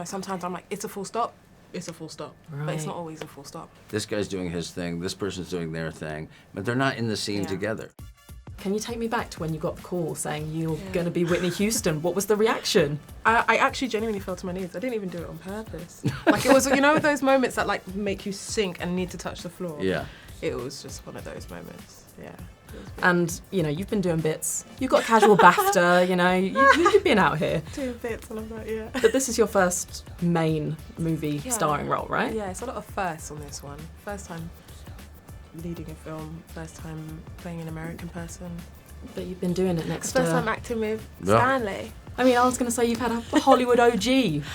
sometimes I'm like, it's a full stop. It's a full stop, but it's not always a full stop. This guy's doing his thing, this person's doing their thing, but they're not in the scene together. Can you take me back to when you got the call saying you're going to be Whitney Houston? What was the reaction? I actually genuinely fell to my knees. I didn't even do it on purpose. Like, it was, those moments that like make you sink and need to touch the floor. Yeah. It was just one of those moments. Yeah. And, you've been doing bits. You got casual BAFTA, you've been out here. Doing bits and I'm like, yeah. But this is your first main movie starring role, right? Yeah, it's a lot of firsts on this one. First time leading a film, first time playing an American person. But you've been doing it next First time acting with Stanley. I mean, I was going to say you've had a Hollywood OG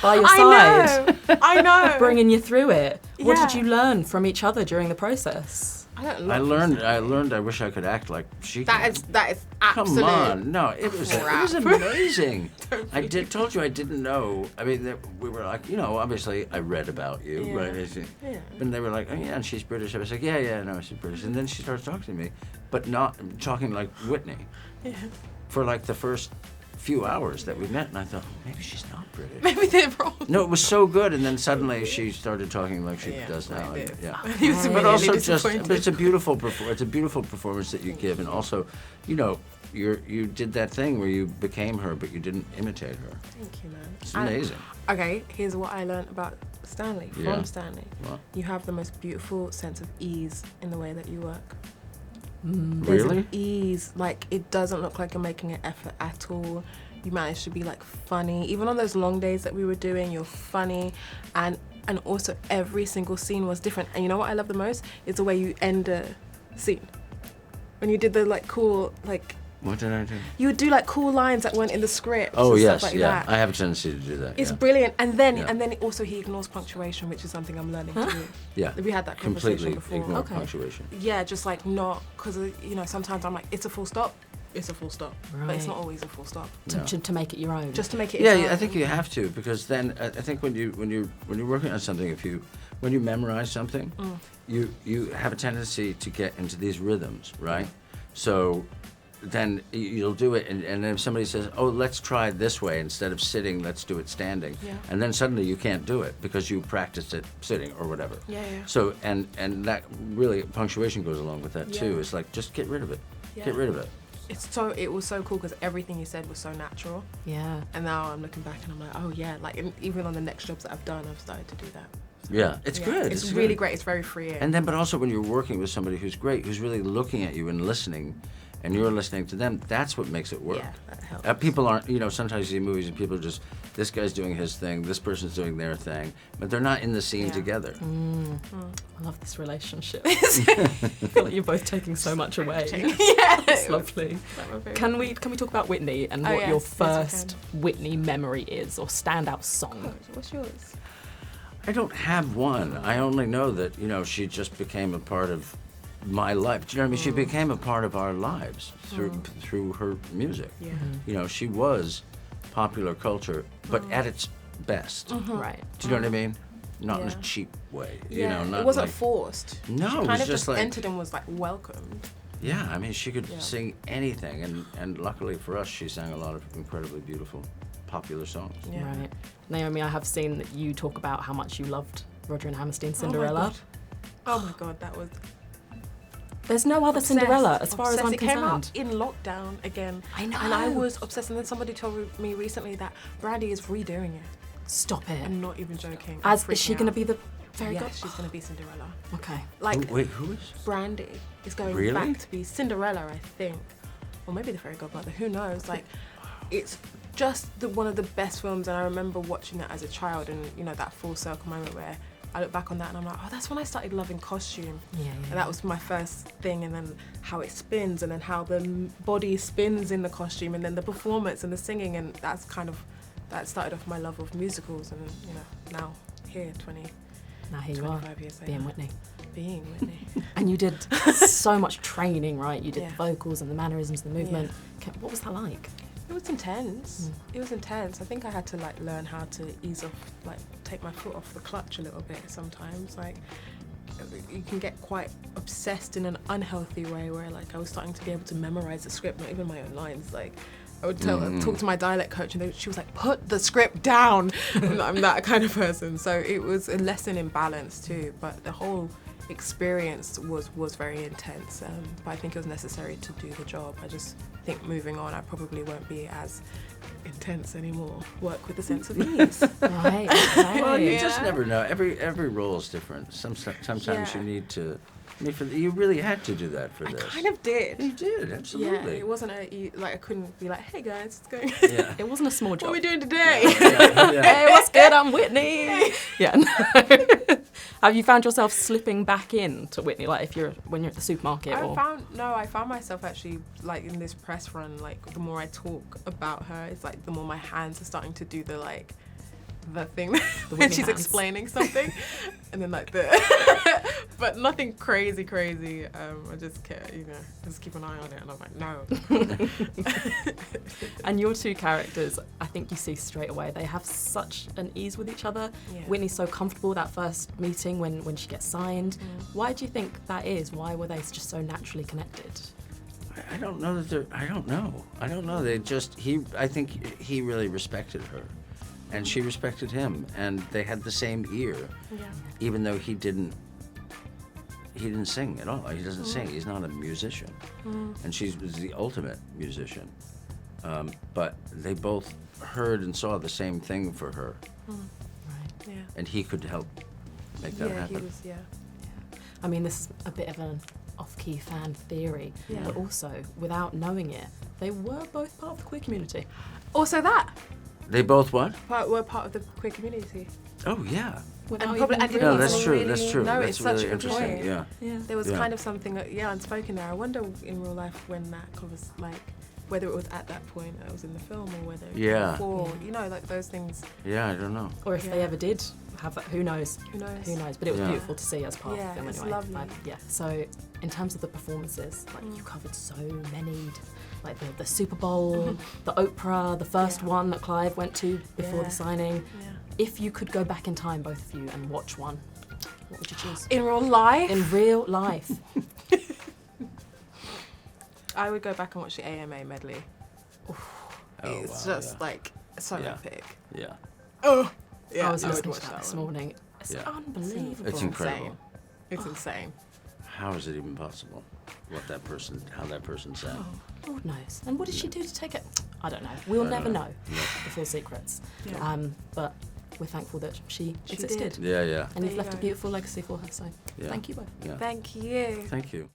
by your side. I know. Bringing you through it. What did you learn from each other during the process? I learned I wish I could act like she can. That is absolute. Come on, no, it was amazing. Told you I didn't know. I mean, we were like, obviously I read about you, right? Yeah. And they were like, oh yeah, and she's British. I was like, yeah, no, she's British. And then she started talking to me, but not talking like Whitney. Yeah. For like the first few hours that we met, and I thought, maybe she's not British. Maybe they're wrong. No, it was so good, and then suddenly she started talking like she does now. He was but really also disappointed. but it's a beautiful performance that you give, and also, you did that thing where you became her, but you didn't imitate her. Thank you, man. It's amazing. Okay, here's what I learned about Stanley, from Stanley. What? You have the most beautiful sense of ease in the way that you work. There's really? An ease, like it doesn't look like you're making an effort at all. You managed to be like funny, even on those long days that we were doing. You're funny, and also every single scene was different. And you know what I love the most is the way you end a scene. When you did the like cool like. What did I do? You would do like cool lines that weren't in the script. Oh and yes, stuff like yeah. that. I have a tendency to do that. It's brilliant, and then also he ignores punctuation, which is something I'm learning to do. Yeah. We had that conversation before. Completely ignore punctuation. Yeah, just like not, because sometimes I'm like, it's a full stop. It's a full stop, but it's not always a full stop. To make it your own. Just to make it. Your own. I think you have to, because then I think when you're working on something, when you memorize something, you have a tendency to get into these rhythms, right? So then you'll do it, and then if somebody says, oh, let's try this way instead of sitting, let's do it standing, and then suddenly you can't do it because you practiced it sitting or whatever. Yeah. So and that really, punctuation goes along with that too. It's like, just get rid of it. Yeah. Get rid of it. It was so cool because everything you said was so natural. Yeah. And now I'm looking back and I'm like, oh yeah, like even on the next jobs that I've done, I've started to do that. Yeah, it's good. It's really great. It's very freeing. And then, but also when you're working with somebody who's great, who's really looking at you and listening, and you're listening to them, that's what makes it work. Yeah, that helps. People aren't, sometimes you see movies and people are just, this guy's doing his thing, this person's doing their thing, but they're not in the scene together. I love this relationship. I feel like you're both taking so much away. It's lovely. Can we talk about Whitney and what your first Whitney memory is, or standout song? What's yours? I don't have one. I only know that, she just became a part of my life. Do you know what I mean? She became a part of our lives through her music. Yeah. She was popular culture, but at its best. Right. Do you know what I mean? Not in a cheap way. Yeah. Not it wasn't like, forced. No, she it was kind of just like entered and was like welcomed. Yeah, I mean, she could sing anything, and luckily for us, she sang a lot of incredibly beautiful, popular songs. Yeah. Right. Naomi, I have seen that you talk about how much you loved Roger and Hammerstein's Cinderella. Oh my God, that was. There's no other Cinderella, as far as I'm concerned. It came out concerned. in lockdown again. I know. And I was obsessed. And then somebody told me recently that Brandy is redoing it. Stop it. I'm not even joking. Is she going to be the fairy godmother? Yes, she's going to be Cinderella. Okay. Like, wait, who is? Brandy is going back to be Cinderella, I think. Or maybe the fairy godmother, who knows? Like, it's just one of the best films, and I remember watching that as a child, and that full circle moment where I look back on that and I'm like, oh, that's when I started loving costume. Yeah. And that was my first thing, and then how it spins, and then how the body spins in the costume, and then the performance and the singing, and that started off my love of musicals, and now here, 25 years later. Being Whitney. And you did so much training, right? You did the vocals and the mannerisms, the movement. Yeah. What was that like? It was intense. It was intense. I think I had to learn how to ease off, take my foot off the clutch a little bit sometimes. You can get quite obsessed in an unhealthy way where I was starting to be able to memorize the script, not even my own lines. I would talk to my dialect coach, and she was like, "Put the script down." I'm that kind of person. So it was a lesson in balance too. But the whole experience was very intense. But I think it was necessary to do the job. I just think moving on, I probably won't be as intense anymore. Work with a sense of ease. Right. Well, you just never know. Every role is different. Sometimes you need to. I mean, you really had to do that for this. I kind of did. You did, absolutely. Yeah, it wasn't I couldn't be like, "Hey guys, it's going." Yeah. It wasn't a small job. What are we doing today? Hey, what's good? I'm Whitney. Yeah. No. Have you found yourself slipping back into Whitney, like when you're at the supermarket? I found myself actually like in this press run. Like the more I talk about her, it's like the more my hands are starting to do the thing when she's explaining something, and then like but nothing crazy. I just just keep an eye on it, and I'm like, no. And your two characters, I think you see straight away, they have such an ease with each other. Yeah. Whitney's so comfortable that first meeting when she gets signed. Why do you think that is? Why were they just so naturally connected? I don't know that I don't know. I think he really respected her. And she respected him, and they had the same ear, even though he didn't sing at all. He doesn't sing. He's not a musician, and she was the ultimate musician. But they both heard and saw the same thing for her, Right. Yeah. and he could help make that happen. He was, yeah. I mean, this is a bit of an off-key fan theory, but also, without knowing it, they were both part of the queer community. Also that. They both what? Were part of the queer community. Oh yeah. Without probably- even and didn't No, even that's true. really That's true. know That's it's such really a good interesting. point. Yeah. There was Yeah. kind of something unspoken there. I wonder in real life when that was like, whether it was at that point that was in the film or whether it was before. Like those things. Yeah, I don't know. Or if they ever did have that, who knows? Who knows? Who knows? But it was Yeah. beautiful to see as part of the film it's anyway. lovely. So in terms of the performances, like you covered so many, like the Super Bowl, the Oprah, the first one that Clive went to before the signing. Yeah. If you could go back in time, both of you, and watch one, what would you choose? In real life? In real life. I would go back and watch the AMA medley. It's just like so epic. Yeah. Oh, yeah. I was listening watch to that this one. morning. It's Yeah. unbelievable. It's incredible. It's insane. How is it even possible? How that person sang? Lord knows. And what did she do to take it? I don't know. We'll never know the full secrets. Yeah. But we're thankful that she existed. did. Yeah. And There you've you left go. a beautiful legacy for her. So Yeah. thank you both. Yeah. Thank you. Thank you.